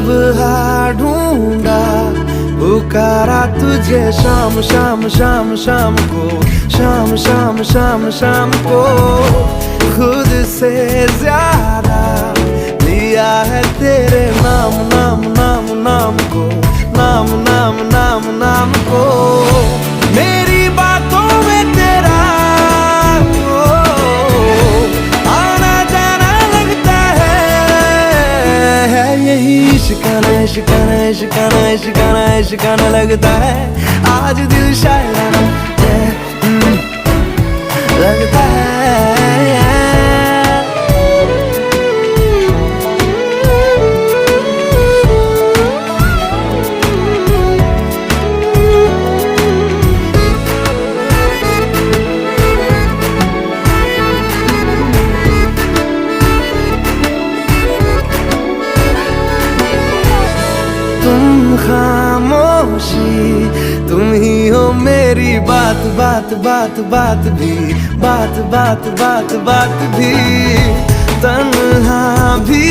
सुबह ढूंढा पुकारा तुझे शाम शाम शाम शाम को, शाम शाम शाम शाम को। खुद से ज्यादा लिया है तेरे नाम नाम नाम नाम को, नाम नाम नाम नाम को। मेरी बातों में तेरा आना जाना लगता है यही इश्काना इश्काना इश्काना इश्काना इश्काना लगता है। आज दिल शायराना लगता है। तुम खामोशी तुम ही हो मेरी बात बात बात बात भी, बात बात बात बात भी। तन्हा भी